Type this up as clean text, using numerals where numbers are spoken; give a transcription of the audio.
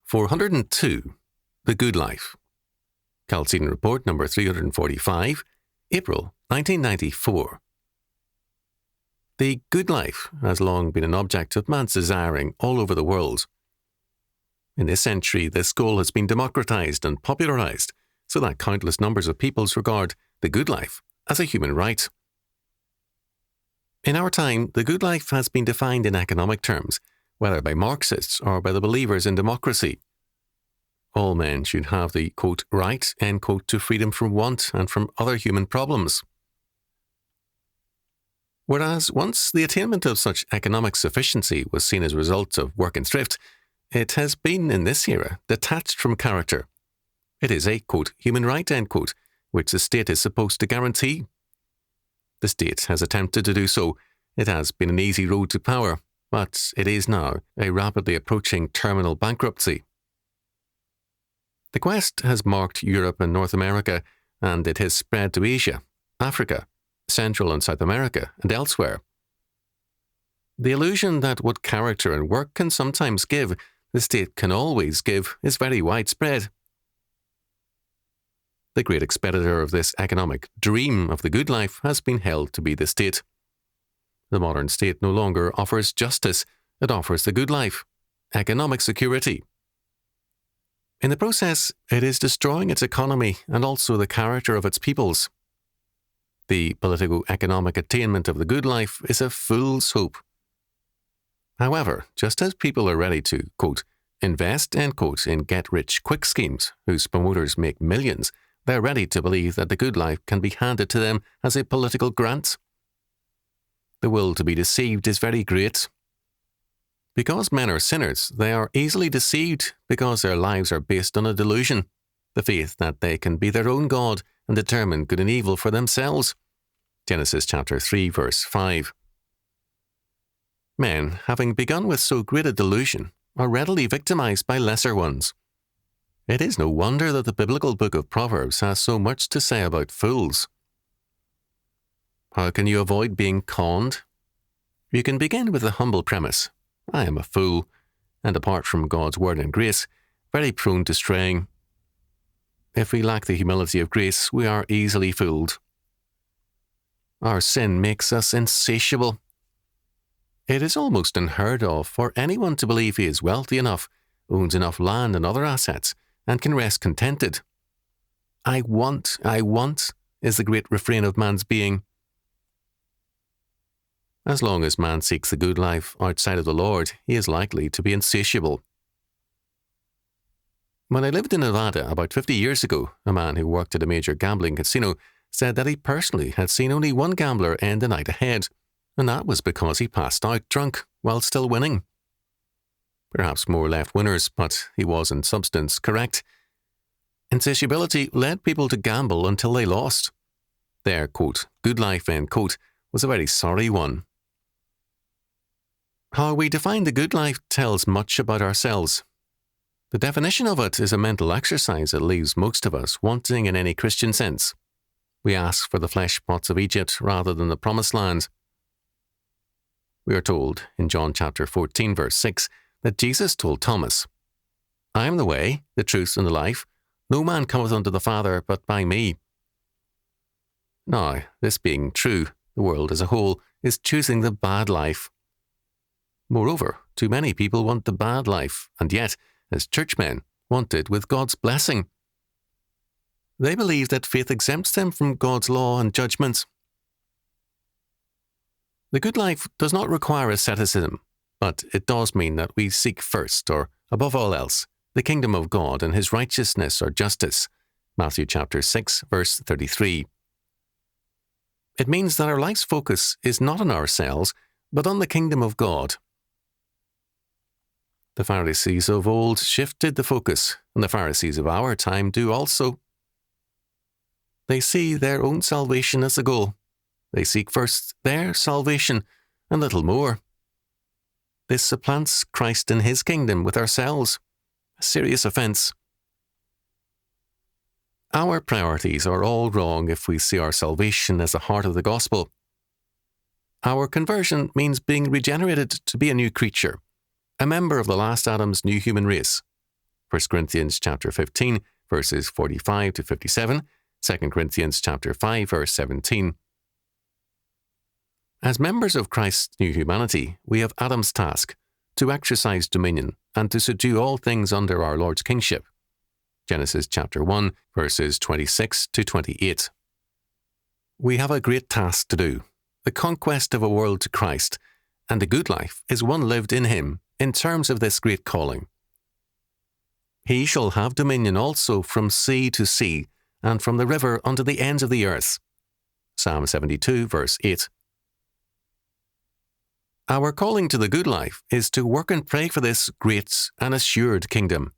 402. The Good Life. Chalcedon Report number 345, April 1994. The good life has long been an object of man's desiring all over the world. In this century, this goal has been democratized and popularized so that countless numbers of peoples regard the good life as a human right. In our time, the good life has been defined in economic terms, whether by Marxists or by the believers in democracy. All men should have the, quote, right, end quote, to freedom from want and from other human problems. Whereas once the attainment of such economic sufficiency was seen as a result of work and thrift, it has been in this era detached from character. It is a, quote, human right, end quote, which the state is supposed to guarantee. The state has attempted to do so. It has been an easy road to power, but it is now a rapidly approaching terminal bankruptcy. The quest has marked Europe and North America, and it has spread to Asia, Africa, Central and South America, and elsewhere. The illusion that what character and work can sometimes give, the state can always give, is very widespread. The great expeditor of this economic dream of the good life has been held to be the state. The modern state no longer offers justice, it offers the good life, economic security. In the process, it is destroying its economy and also the character of its peoples. The politico-economic attainment of the good life is a fool's hope. However, just as people are ready to, quote, invest, end quote, in get-rich-quick schemes whose promoters make millions, they're ready to believe that the good life can be handed to them as a political grant. The will to be deceived is very great. Because men are sinners, they are easily deceived because their lives are based on a delusion, the faith that they can be their own God and determine good and evil for themselves. Genesis chapter 3, verse 5. Men, having begun with so great a delusion, are readily victimized by lesser ones. It is no wonder that the biblical book of Proverbs has so much to say about fools. How can you avoid being conned? You can begin with the humble premise: I am a fool, and apart from God's word and grace, very prone to straying. If we lack the humility of grace, we are easily fooled. Our sin makes us insatiable. It is almost unheard of for anyone to believe he is wealthy enough, owns enough land and other assets, and can rest contented. I want, is the great refrain of man's being. As long as man seeks the good life outside of the Lord, he is likely to be insatiable. When I lived in Nevada about 50 years ago, a man who worked at a major gambling casino said that he personally had seen only one gambler end the night ahead, and that was because he passed out drunk while still winning. Perhaps more left winners, but he was in substance correct. Insatiability led people to gamble until they lost. Their, quote, good life, end quote, was a very sorry one. How we define the good life tells much about ourselves. The definition of it is a mental exercise that leaves most of us wanting in any Christian sense. We ask for the flesh pots of Egypt rather than the promised land. We are told in John chapter 14, verse 6, that Jesus told Thomas, I am the way, the truth, and the life. No man cometh unto the Father but by me. Now, this being true, the world as a whole is choosing the bad life. Moreover, too many people want the bad life, and yet, as churchmen, want it with God's blessing. They believe that faith exempts them from God's law and judgments. The good life does not require asceticism, but it does mean that we seek first, or above all else, the kingdom of God and his righteousness or justice. Matthew chapter 6, verse 33. It means that our life's focus is not on ourselves, but on the kingdom of God. The Pharisees of old shifted the focus, and the Pharisees of our time do also. They see their own salvation as the goal. They seek first their salvation, and little more. This supplants Christ and his kingdom with ourselves. A serious offence. Our priorities are all wrong if we see our salvation as the heart of the gospel. Our conversion means being regenerated to be a new creature, a member of the last Adam's new human race. 1 Corinthians chapter 15, verses 45 to 57, 2 Corinthians chapter 5, verse 17. As members of Christ's new humanity, we have Adam's task to exercise dominion and to subdue all things under our Lord's kingship. Genesis chapter 1, verses 26 to 28. We have a great task to do, the conquest of a world to Christ, and the good life is one lived in Him in terms of this great calling. He shall have dominion also from sea to sea, and from the river unto the ends of the earth. Psalm 72, verse 8. Our calling to the good life is to work and pray for this great and assured kingdom.